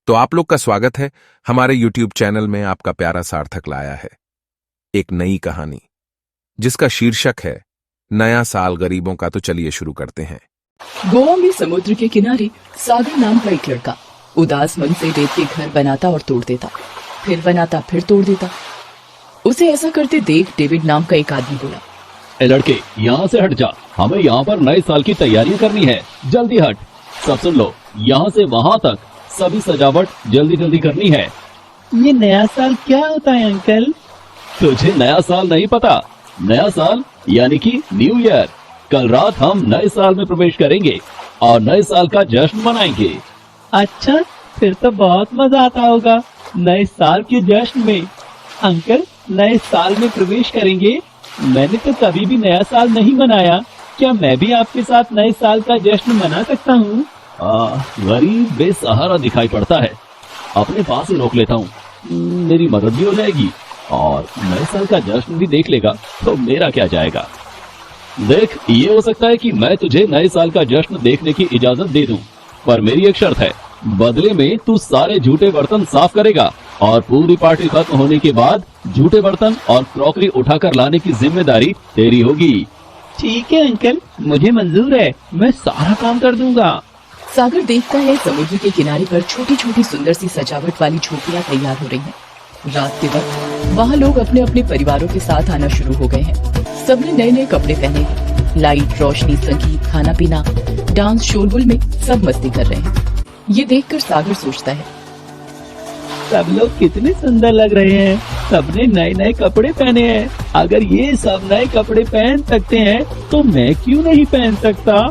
तो आप लोग का स्वागत है हमारे YouTube चैनल में। आपका प्यारा सार्थक लाया है एक नई कहानी जिसका शीर्षक है नया साल गरीबों का। तो चलिए शुरू करते हैं। गोवा में समुद्र के किनारे सागर नाम का एक लड़का उदास मन से रेत के घर बनाता और तोड़ देता, फिर बनाता फिर तोड़ देता। उसे ऐसा करते देख डेविड नाम का एक आदमी बोला, ए लड़के, यहाँ से हट जा, हमें यहाँ पर नए साल की तैयारी करनी है, जल्दी हट। सब सुन लो, यहाँ से वहाँ तक सभी सजावट जल्दी जल्दी करनी है। ये नया साल क्या होता है अंकल? तुझे नया साल नहीं पता? नया साल यानी कि न्यू ईयर। कल रात हम नए साल में प्रवेश करेंगे और नए साल का जश्न मनाएंगे। अच्छा, फिर तो बहुत मजा आता होगा नए साल के जश्न में। अंकल, नए साल में प्रवेश करेंगे? मैंने तो कभी भी नया साल नहीं मनाया, क्या मैं भी आपके साथ नए साल का जश्न मना सकता हूँ? गरीब बेसहारा दिखाई पड़ता है, अपने पास ही रोक लेता हूँ, मेरी मदद भी हो जाएगी और नए साल का जश्न भी देख लेगा तो मेरा क्या जाएगा। देख, ये हो सकता है कि मैं तुझे नए साल का जश्न देखने की इजाजत दे दूं, पर मेरी एक शर्त है, बदले में तू सारे झूठे बर्तन साफ करेगा और पूरी पार्टी खत्म होने के बाद झूठे बर्तन और क्रॉकरी उठाकर लाने की जिम्मेदारी तेरी होगी। ठीक है अंकल, मुझे मंजूर है, मैं सारा काम कर दूंगा। सागर देखता है समुद्र के किनारे पर छोटी छोटी सुंदर सी सजावट वाली झोपड़ियां तैयार हो रही हैं। रात के वक्त वहाँ लोग अपने अपने परिवारों के साथ आना शुरू हो गए हैं। सबने नए नए कपड़े पहने हैं। लाइट, रोशनी, संगीत, खाना पीना, डांस, शोरगुल में सब मस्ती कर रहे हैं। ये देखकर सागर सोचता है, सब लोग कितने सुंदर लग रहे हैं, सबने नए नए कपड़े पहने हैं। अगर ये सब नए कपड़े पहन सकते हैं तो मैं क्यों नहीं पहन सकता?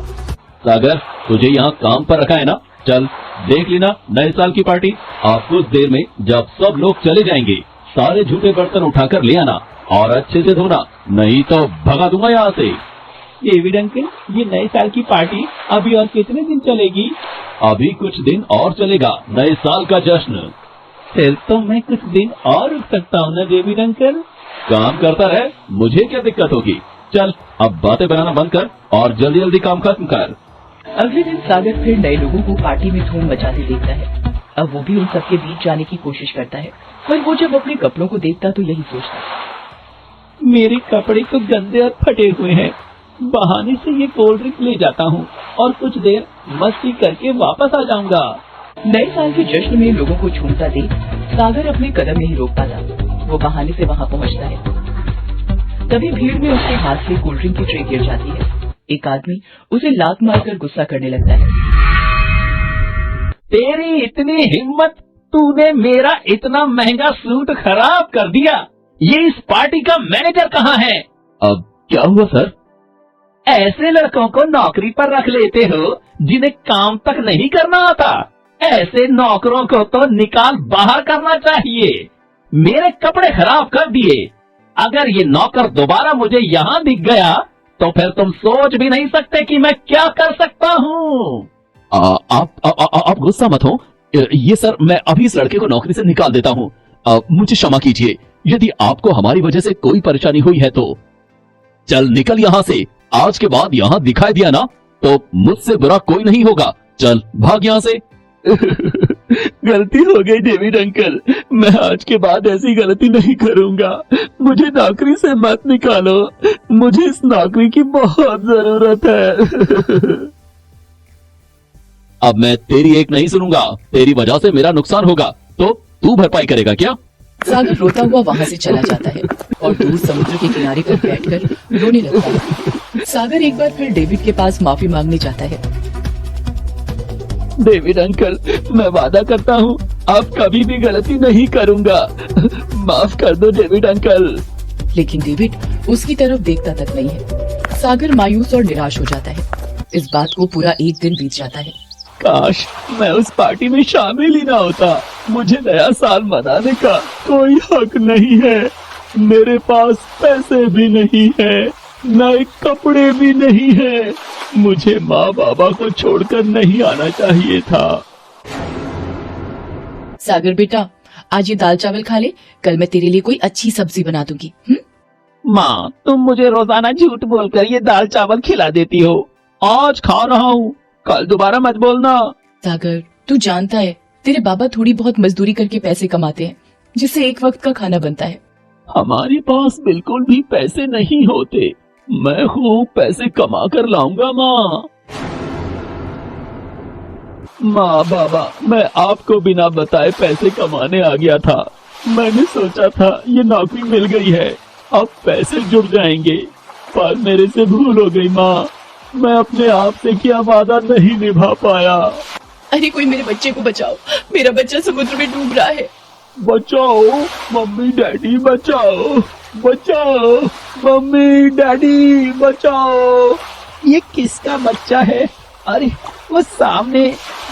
सागर, तुझे यहाँ काम पर रखा है ना, चल देख लेना नए साल की पार्टी। और कुछ देर में जब सब लोग चले जाएंगे, सारे झूठे बर्तन उठाकर ले आना और अच्छे से धोना, नहीं तो भगा दूंगा यहाँ से। डेविड अंकल, ये नए साल की पार्टी अभी और कितने दिन चलेगी? अभी कुछ दिन और चलेगा नए साल का जश्न। फिर तो मैं कुछ दिन और रुक सकता हूँ ना डेविड अंकल? काम करता रहे, मुझे क्या दिक्कत होगी। चल अब बातें बनाना बंद कर और जल्दी जल्दी काम खत्म कर। अगले दिन सागर फिर नए लोगों को पार्टी में धूम मचाते देखता है। अब वो भी उन सबके बीच जाने की कोशिश करता है, पर वो जब अपने कपड़ों को देखता तो यही सोचता है, मेरे कपड़े तो गंदे और फटे हुए हैं। बहाने से ये कोल्ड ड्रिंक ले जाता हूँ और कुछ देर मस्ती करके वापस आ जाऊंगा। नए साल के जश्न में लोगों को झूमता देख सागर अपने कदम नहीं रोक पाता। वो बहाने से वहाँ पहुँचता है। तभी भीड़ में उसके हाथ से कोल्ड ड्रिंक की ट्रे गिर जाती है। एक आदमी उसे लात मारकर गुस्सा करने लगता है। तेरी इतनी हिम्मत, तूने मेरा इतना महंगा सूट खराब कर दिया। ये इस पार्टी का मैनेजर कहाँ है? अब क्या हुआ सर? ऐसे लड़कों को नौकरी पर रख लेते हो जिन्हें काम तक नहीं करना आता। ऐसे नौकरों को तो निकाल बाहर करना चाहिए। मेरे कपड़े खराब कर दिए। अगर ये नौकर दोबारा मुझे यहाँ दिख गया तो फिर तुम सोच भी नहीं सकते कि मैं क्या कर सकता हूँ। आप गुस्सा मत हो। ये सर, मैं अभी इस लड़के को नौकरी से निकाल देता हूँ। मुझे क्षमा कीजिए, यदि आपको हमारी वजह से कोई परेशानी हुई है तो। चल निकल यहाँ से, आज के बाद यहाँ दिखाई दिया ना तो मुझसे बुरा कोई नहीं होगा। चल भाग यहाँ से। गलती हो गई डेविड अंकल, मैं आज के बाद ऐसी गलती नहीं करूंगा। मुझे नौकरी से मत निकालो, मुझे इस नौकरी की बहुत जरूरत है। अब मैं तेरी एक नहीं सुनूंगा, तेरी वजह से मेरा नुकसान होगा तो तू भरपाई करेगा क्या? सागर रोता हुआ वहाँ से चला जाता है और दूर समुद्र के किनारे पर बैठकर रोने लगता है। सागर एक बार फिर डेविड के पास माफी मांगने जाता है। डेविड अंकल, मैं वादा करता हूँ अब कभी भी गलती नहीं करूंगा। माफ कर दो डेविड अंकल। लेकिन डेविड उसकी तरफ देखता तक नहीं है। सागर मायूस और निराश हो जाता है। इस बात को पूरा एक दिन बीत जाता है। काश मैं उस पार्टी में शामिल ही ना होता। मुझे नया साल मनाने का कोई हक नहीं है। मेरे पास पैसे भी नहीं है, नए कपड़े भी नहीं है। मुझे माँ बाबा को छोड़कर नहीं आना चाहिए था। सागर बेटा, आज ये दाल चावल खा ले, कल मैं तेरे लिए कोई अच्छी सब्जी बना दूंगी। माँ, तुम मुझे रोजाना झूठ बोलकर ये दाल चावल खिला देती हो। आज खा रहा हूँ, कल दोबारा मत बोलना। सागर, तू जानता है तेरे बाबा थोड़ी बहुत मजदूरी करके पैसे कमाते हैं, जिससे एक वक्त का खाना बनता है। हमारे पास बिल्कुल भी पैसे नहीं होते। मैं खूब पैसे कमा कर लाऊंगा माँ। माँ बाबा, मैं आपको बिना बताए पैसे कमाने आ गया था। मैंने सोचा था ये नौकरी मिल गई है, अब पैसे जुड़ जाएंगे, पर मेरे से भूल हो गई माँ। मैं अपने आप से किया वादा नहीं निभा पाया। अरे कोई मेरे बच्चे को बचाओ, मेरा बच्चा समुद्र में डूब रहा है। बचाओ मम्मी डैडी, बचाओ बचाओ मम्मी डैडी, बचाओ। ये किसका बच्चा है? अरे वो सामने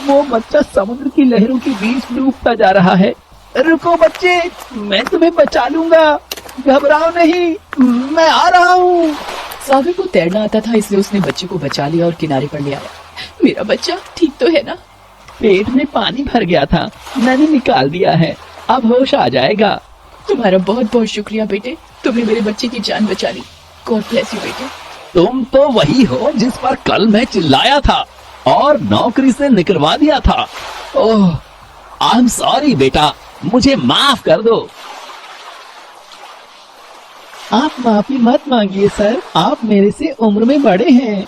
वो बच्चा समुद्र की लहरों के बीच डूबता जा रहा है। रुको बच्चे, मैं तुम्हें बचा लूंगा, घबराओ नहीं, मैं आ रहा हूँ। सागर को तैरना आता था, इसलिए उसने बच्चे को बचा लिया और किनारे पर ले आया। मेरा बच्चा ठीक तो है ना? पेट में पानी भर गया था, मैंने निकाल दिया है, अब होश आ जाएगा। तुम्हारा बहुत बहुत शुक्रिया बेटे, तुमने मेरे बच्चे की जान बचा ली। गॉड ब्लेस यू बेटे। तुम तो वही हो जिस पर कल मैं चिल्लाया था और नौकरी से निकलवा दिया था। ओह, आई एम सॉरी बेटा, मुझे माफ कर दो। आप माफी मत मांगिए सर, आप मेरे से उम्र में बड़े हैं।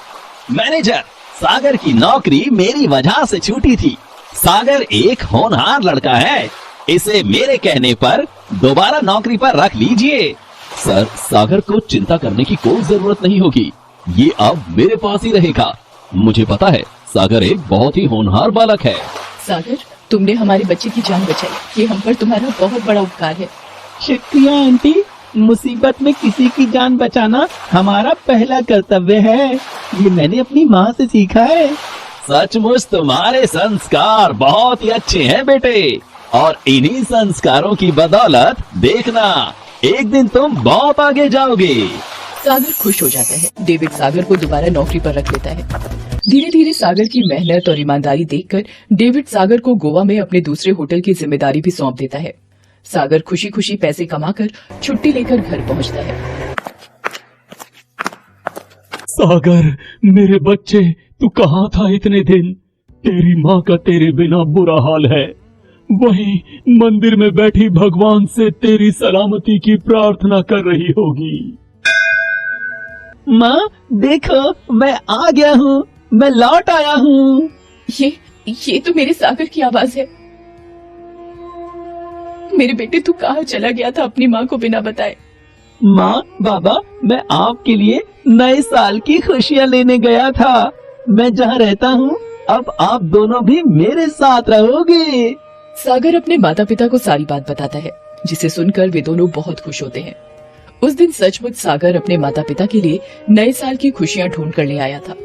मैनेजर, सागर की नौकरी मेरी वजह से छूटी थी। सागर एक होनहार लड़का है, इसे मेरे कहने पर दोबारा नौकरी पर रख लीजिए। सर, सागर को चिंता करने की कोई जरूरत नहीं होगी, ये अब मेरे पास ही रहेगा। मुझे पता है सागर एक बहुत ही होनहार बालक है। सागर, तुमने हमारे बच्चे की जान बचाई, ये हम पर तुम्हारा बहुत बड़ा उपकार है। शुक्रिया आंटी, मुसीबत में किसी की जान बचाना हमारा पहला कर्तव्य है, ये मैंने अपनी माँ से सीखा है। सचमुच तुम्हारे संस्कार बहुत ही अच्छे हैं बेटे, और इन्हीं संस्कारों की बदौलत देखना एक दिन तुम बहुत आगे जाओगे। सागर खुश हो जाता है, डेविड सागर को दोबारा नौकरी पर रख लेता है। धीरे धीरे सागर की मेहनत और ईमानदारी देखकर डेविड सागर को गोवा में अपने दूसरे होटल की जिम्मेदारी भी सौंप देता है। सागर खुशी खुशी पैसे कमाकर छुट्टी लेकर घर पहुंचता है। सागर मेरे बच्चे, तू कहाँ था इतने दिन? तेरी माँ का तेरे बिना बुरा हाल है, वही मंदिर में बैठी भगवान से तेरी सलामती की प्रार्थना कर रही होगी। माँ देखो, मैं आ गया हूँ, मैं लौट आया हूँ। ये तो मेरे सागर की आवाज है। मेरे बेटे, तू कहाँ चला गया था अपनी माँ को बिना बताए? माँ बाबा, मैं आपके लिए नए साल की खुशियाँ लेने गया था। मैं जहाँ रहता हूँ अब आप दोनों भी मेरे साथ रहोगे। सागर अपने माता पिता को सारी बात बताता है, जिसे सुनकर वे दोनों बहुत खुश होते हैं। उस दिन सचमुच सागर अपने माता पिता के लिए नए साल की खुशियां ढूंढ कर ले आया था।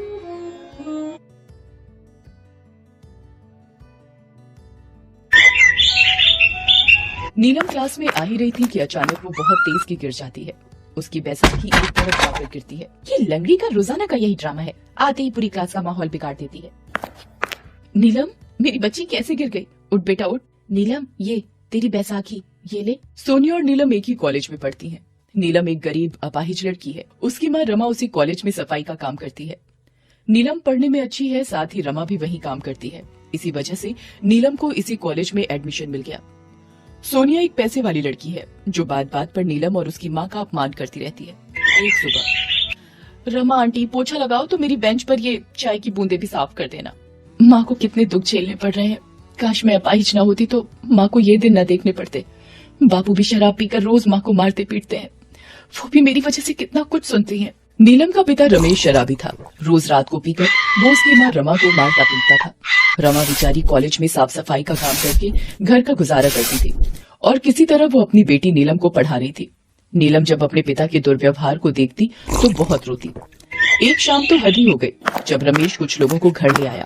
नीलम क्लास में आ ही रही थी कि अचानक वो बहुत तेज की गिर जाती है। उसकी बैसाखी एक तरफ जाकर गिरती है। ये लंगड़ी का रोजाना का यही ड्रामा है, आते ही पूरी क्लास का माहौल बिगाड़ देती है। नीलम, मेरी बच्ची कैसे गिर गई? उठ बेटा उठ। नीलम, ये तेरी बैसाखी, ये ले। सोनिया और नीलम एक ही कॉलेज में पढ़ती हैं। नीलम एक गरीब अपाहिज लड़की है। उसकी माँ रमा उसी कॉलेज में सफाई का काम करती है। नीलम पढ़ने में अच्छी है, साथ ही रमा भी वही काम करती है। इसी वजह से नीलम को इसी कॉलेज में एडमिशन मिल गया। सोनिया एक पैसे वाली लड़की है, जो बात बात पर नीलम और उसकी माँ का अपमान करती रहती है। एक सुबह, रमा आंटी पोछा लगाओ तो मेरी बेंच पर ये चाय की बूंदे भी साफ कर देना। माँ को कितने दुख झेलने पड़ रहे हैं। काश मैं अपाहिज ना होती तो माँ को ये दिन न देखने पड़ते। बापू भी शराब पीकर रोज माँ को मारते पीटते हैं, वो भी मेरी वजह से कितना कुछ सुनती हैं। नीलम का पिता रमेश शराबी था। रोज रात को पीकर वो उसकी माँ रमा को मारता पीटता था। रमा बेचारी कॉलेज में साफ सफाई का काम करके घर का गुजारा करती थी और किसी तरह वो अपनी बेटी नीलम को पढ़ा रही थी। नीलम जब अपने पिता के दुर्व्यवहार को देखती तो बहुत रोती। एक शाम तो हद ही हो गई जब रमेश कुछ लोगों को घर ले आया।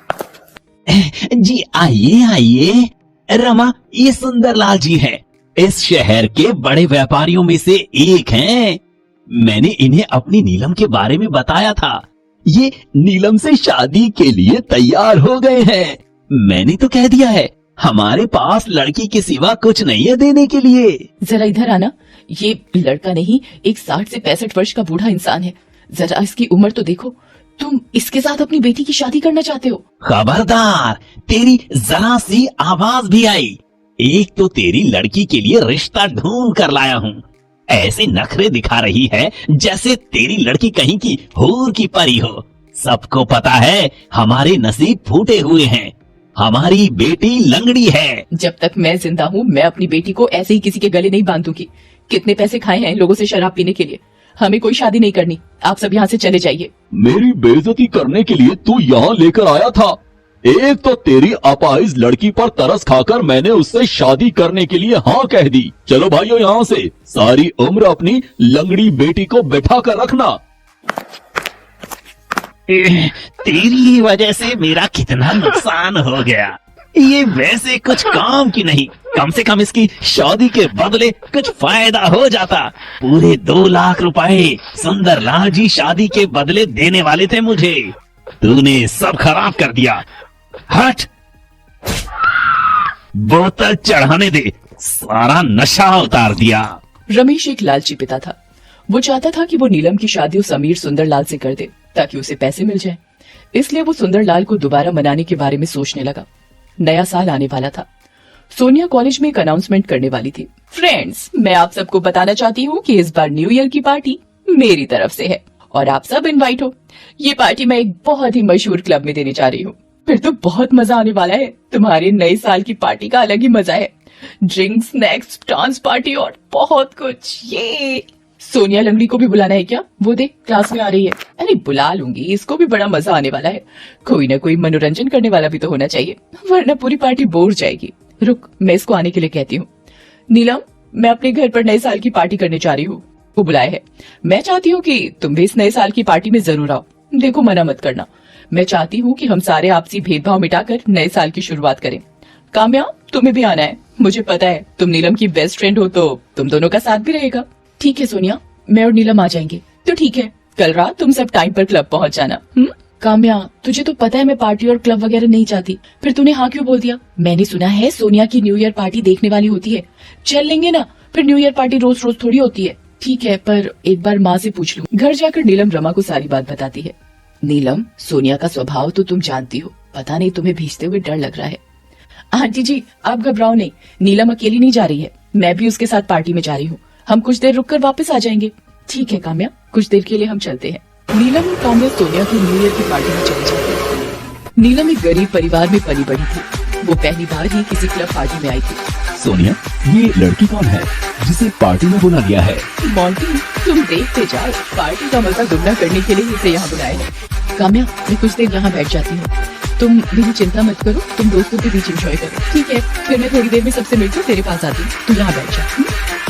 जी आइए आइए, रमा ये सुंदरलाल जी हैं, इस शहर के बड़े व्यापारियों में से एक हैं। मैंने इन्हें अपनी नीलम के बारे में बताया था, ये नीलम से शादी के लिए तैयार हो गए हैं। मैंने तो कह दिया है हमारे पास लड़की के सिवा कुछ नहीं है देने के लिए। जरा इधर आना, ये लड़का नहीं एक 60 से 65 वर्ष का बूढ़ा इंसान है। जरा इसकी उम्र तो देखो, तुम इसके साथ अपनी बेटी की शादी करना चाहते हो? खबरदार, तेरी जरा सी आवाज भी आई। एक तो तेरी लड़की के लिए रिश्ता ढूंढ कर लाया हूँ, ऐसे नखरे दिखा रही है जैसे तेरी लड़की कहीं की हूर की परी हो। सबको पता है हमारे नसीब फूटे हुए हैं, हमारी बेटी लंगड़ी है। जब तक मैं जिंदा हूँ मैं अपनी बेटी को ऐसे ही किसी के गले नहीं बांधूंगी। कितने पैसे खाए हैं लोगों से शराब पीने के लिए। हमें कोई शादी नहीं करनी, आप सब यहाँ से चले जाइए। मेरी बेइज्जती करने के लिए तू यहाँ लेकर आया था। एक तो तेरी अपाहिज लड़की पर तरस खाकर मैंने उससे शादी करने के लिए हाँ कह दी। चलो भाइयों यहाँ से, सारी उम्र अपनी लंगड़ी बेटी को बैठा कर रखना। तेरी वजह से मेरा कितना नुकसान हो गया। ये वैसे कुछ काम की नहीं, कम से कम इसकी शादी के बदले कुछ फायदा हो जाता। पूरे 2 लाख रुपए सुंदरलाल जी शादी के बदले देने वाले थे मुझे, तूने सब खराब कर दिया। हट, बोतल चढ़ाने दे, सारा नशा उतार दिया। रमेश एक लालची पिता था। वो चाहता था कि वो नीलम की शादी उस अमीर सुंदरलाल से कर दे ताकि उसे पैसे मिल जाए। इसलिए वो सुंदरलाल को दोबारा मनाने के बारे में सोचने लगा। नया साल आने वाला था। सोनिया कॉलेज में एक अनाउंसमेंट करने वाली थी। फ्रेंड्स, मैं आप सबको बताना चाहती हूँ कि इस बार न्यू ईयर की पार्टी मेरी तरफ से है और आप सब इनवाइट हो। ये पार्टी मैं एक बहुत ही मशहूर क्लब में देने जा रही हूँ। फिर तो बहुत मजा आने वाला है। तुम्हारे नए साल की पार्टी का अलग ही मजा है। ड्रिंक्स, स्नैक्स, डांस पार्टी और बहुत कुछ। ये सोनिया लंगड़ी को भी बुलाना है क्या? वो देख क्लास में आ रही है। अरे बुला लूंगी, इसको भी बड़ा मजा आने वाला है। कोई ना कोई मनोरंजन करने वाला भी तो होना चाहिए, वरना पूरी पार्टी बोर जाएगी। रुक, मैं इसको आने के लिए कहती हूँ। नीलम, मैं अपने घर पर नए साल की पार्टी करने जा रही हूँ। वो बुलाए है। मैं चाहती हूँ कि तुम भी इस नए साल की पार्टी में जरूर आओ। देखो, मना मत करना। मैं चाहती हूँ कि हम सारे आपसी भेदभाव मिटाकर नए साल की शुरुआत करें। काम्या, तुम्हें भी आना है। मुझे पता है तुम नीलम की बेस्ट फ्रेंड हो, तो तुम दोनों का साथ भी रहेगा। ठीक है सोनिया, मैं और नीलम आ जाएंगे। तो ठीक है, कल रात तुम सब टाइम पर क्लब पहुंच जाना। काम्या, तुझे तो पता है मैं पार्टी और क्लब वगैरह नहीं चाहती, फिर तूने हाँ क्यों बोल दिया? मैंने सुना है सोनिया की न्यू ईयर पार्टी देखने वाली होती है। चल लेंगे ना, फिर न्यू ईयर पार्टी रोज रोज थोड़ी होती है। ठीक है, पर एक बार माँ से पूछ लूं। घर जाकर नीलम रमा को सारी बात बताती है। नीलम, सोनिया का स्वभाव तो तुम जानती हो, पता नहीं तुम्हें भेजते हुए डर लग रहा है। आंटी जी, आप घबराओ नहीं, नीलम अकेली नहीं जा रही है, मैं भी उसके साथ पार्टी में जा रही हूँ। हम कुछ देर रुककर वापस आ जाएंगे। ठीक है काम्या, कुछ देर के लिए हम चलते हैं। नीलम और काम्या सोनिया की न्यू ईयर की पार्टी में चले जाते हैं। नीलम एक गरीब परिवार में पली बड़ी थी। वो पहली बार ही किसी क्लब पार्टी में आई थी। सोनिया, ये लड़की कौन है जिसे पार्टी में बुला गया है? मॉन्टी, तुम देखते जाओ, पार्टी का मजा दुगना करने के लिए इसे यहाँ बुलाया है। काम्या, मैं कुछ देर यहाँ बैठ जाती हूँ। तुम मेरी चिंता मत करो, तुम दोस्तों के बीच एंजॉय करो। ठीक है, फिर मैं थोड़ी देर में सबसे मिलकर तेरे पास आती हूँ। तू यहाँ बैठ जा।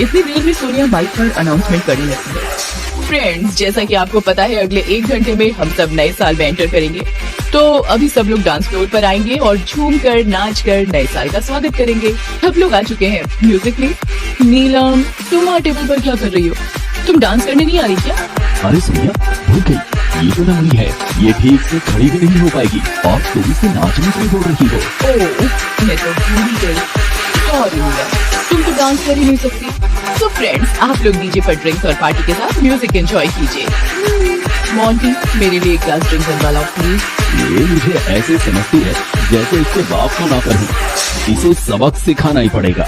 इतनी देर में सोनिया माइक पर अनाउंसमेंट करने लगती है। फ्रेंड्स, जैसा कि आपको पता है अगले 1 घंटे में हम सब नए साल में एंटर करेंगे। तो अभी सब लोग डांस फ्लोर पर आएंगे और झूम कर नाच कर नए साल का स्वागत करेंगे। सब लोग आ चुके हैं। Music please. नीलम, तुम वहाँ टेबल पर क्या कर रही हो? तुम डांस करने नहीं आ रही क्या? अरे सोनिया, भूल गई, ये तो लंगड़ी है, ये ठीक से खड़ी भी नहीं हो पाएगी और तुम इसे नाचने के लिए बोल रही हो। ओह, मैं तो भूल ही गई। सॉरी नीलम, तुम तो डांस कर ही नहीं सकती। तो फ्रेंड्स, आप लोग डीजे पर ड्रिंक्स और पार्टी के साथ म्यूजिक एंजॉय कीजिए। मॉन्टी, मेरे लिए एक ग्लास ड्रिंक बनवा लाओ प्लीज। ये मुझे ऐसे समझती है जैसे इसके बाप को ना कहूं। इसे सबक सिखाना ही पड़ेगा।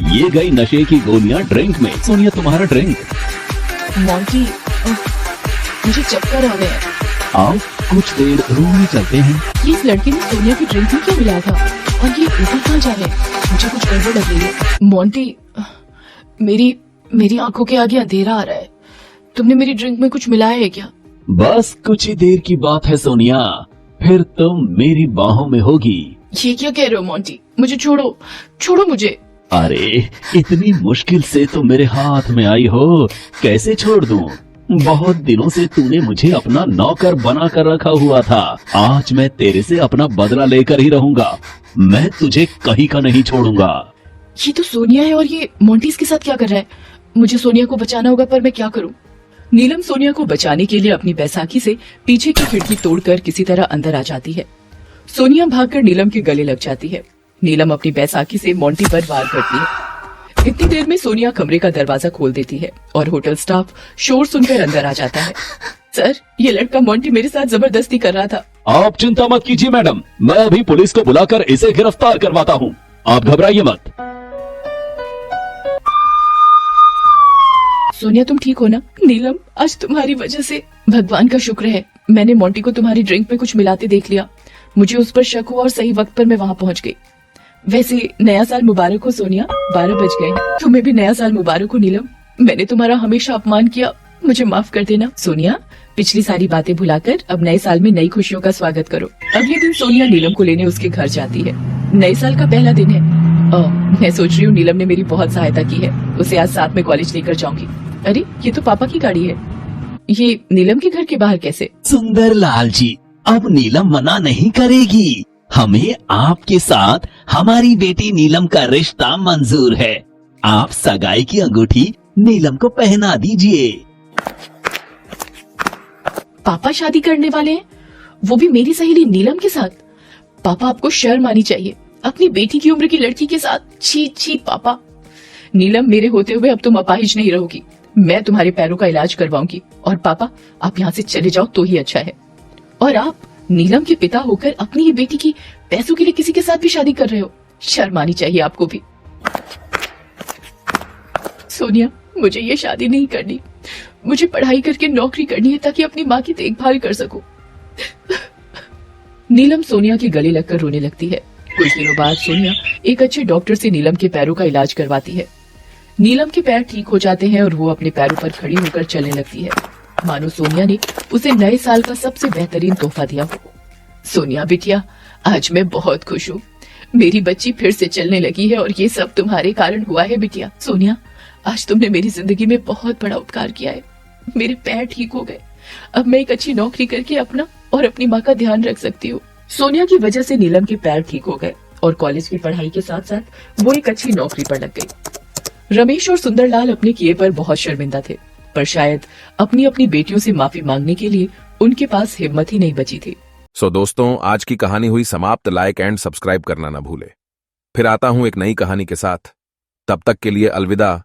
ये गई नशे की गोलियां ड्रिंक में। सोनिया, तुम्हारा ड्रिंक। मॉन्टी, मुझे चक्कर आ रहे हैं। आओ, कुछ देर रूम में चलते हैं। ये इस लड़के ने सोनिया की ड्रिंक में क्या मिलाया था और ये ऊपर कहाँ जा रहे हैं? मुझे कुछ गड़बड़ लग रही है। मॉन्टी, मेरी आंखों के आगे अंधेरा आ रहा है। तुमने मेरी ड्रिंक में कुछ मिलाया है क्या? बस कुछ ही देर की बात है सोनिया, फिर तुम मेरी बाहों में होगी। ये क्या कह रहे हो मॉन्टी? मुझे छोड़ो, छोड़ो मुझे। अरे, इतनी मुश्किल से तो मेरे हाथ में आई हो, कैसे छोड़ दूं? बहुत दिनों से तूने मुझे अपना नौकर बना कर रखा हुआ था। आज मैं तेरे से अपना बदला लेकर ही रहूंगा। मैं तुझे कहीं का नहीं छोड़ूंगा। ये तो सोनिया है और ये मॉन्टी इसके साथ क्या कर रहा है? मुझे सोनिया को बचाना होगा, पर मैं क्या करूं? नीलम सोनिया को बचाने के लिए अपनी बैसाखी से पीछे की खिड़की तोड़कर किसी तरह अंदर आ जाती है। सोनिया भागकर नीलम के गले लग जाती है। नीलम अपनी बैसाखी से मॉन्टी पर वार करती है। इतनी देर में सोनिया कमरे का दरवाजा खोल देती है और होटल स्टाफ शोर सुनकर अंदर आ जाता है। सर, ये लड़का मोंटी मेरे साथ जबरदस्ती कर रहा था। आप चिंता मत कीजिए मैडम, मैं अभी पुलिस को बुलाकर इसे गिरफ्तार करवाता हूँ। आप घबराइए मत। सोनिया, तुम ठीक हो ना? नीलम, आज तुम्हारी वजह से भगवान का शुक्र है मैंने मोंटी को तुम्हारी ड्रिंक में कुछ मिलाते देख लिया। मुझे उस पर शक हुआ और सही वक्त पर मैं वहाँ पहुँच गई। वैसे नया साल मुबारक हो सोनिया, 12 बज गए हैं। तुम्हें भी नया साल मुबारक हो नीलम। मैंने तुम्हारा हमेशा अपमान किया, मुझे माफ कर देना। सोनिया, पिछली सारी बातें भुलाकर अब नए साल में नई खुशियों का स्वागत करो। अगले दिन सोनिया नीलम को लेने उसके घर जाती है। नए साल का पहला दिन है। मैं सोच रही हूँ नीलम ने मेरी बहुत सहायता की है, उसे आज साथ में कॉलेज लेकर जाऊंगी। अरे, ये तो पापा की गाड़ी है। ये नीलम के घर के बाहर कैसे? सुंदरलाल जी, अब नीलम मना नहीं करेगी। हमें आपके साथ हमारी बेटी नीलम का रिश्ता मंजूर है। आप सगाई की अंगूठी नीलम को पहना दीजिए। पापा शादी करने वाले हैं, वो भी मेरी सहेली नीलम के साथ? पापा, आपको शर्म आनी चाहिए, अपनी बेटी की उम्र की लड़की के साथ। छी छी पापा। नीलम, मेरे होते हुए अब तुम अपाहिज नहीं रहोगी। मैं तुम्हारे पैरों का इलाज करवाऊंगी। और पापा, आप यहाँ से चले जाओ तो ही अच्छा है। और आप नीलम के पिता होकर अपनी ही बेटी की पैसों के लिए किसी के साथ भी शादी कर रहे हो, शर्म आनी चाहिए आपको भी। सोनिया, मुझे ये शादी नहीं करनी। मुझे पढ़ाई करके नौकरी करनी है ताकि अपनी माँ की देखभाल कर सकूं। नीलम सोनिया के गले लगकर रोने लगती है। कुछ दिनों बाद सोनिया एक अच्छे डॉक्टर से नीलम के पैरों का इलाज करवाती है। नीलम के पैर ठीक हो जाते हैं और वो अपने पैरों पर खड़ी होकर चलने लगती है, मानो सोनिया ने उसे नए साल का सबसे बेहतरीन तोहफा दिया हो। सोनिया बिटिया, आज मैं बहुत खुश हूँ। मेरी बच्ची फिर से चलने लगी है और ये सब तुम्हारे कारण हुआ है बिटिया। सोनिया, आज तुमने मेरी जिंदगी में बहुत बड़ा उपकार किया है। मेरे पैर ठीक हो गए। अब मैं एक अच्छी नौकरी करके अपना और अपनी माँ का ध्यान रख सकती हूँ। सोनिया की वजह से नीलम के पैर ठीक हो गए और कॉलेज की पढ़ाई के साथ साथ वो एक अच्छी नौकरी पर लग गई। रमेश और सुंदरलाल अपने किए पर बहुत शर्मिंदा थे, पर शायद अपनी अपनी बेटियों से माफी मांगने के लिए उनके पास हिम्मत ही नहीं बची थी। सो दोस्तों, आज की कहानी हुई समाप्त। लाइक एंड सब्सक्राइब करना ना भूले। फिर आता हूं एक नई कहानी के साथ। तब तक के लिए अलविदा।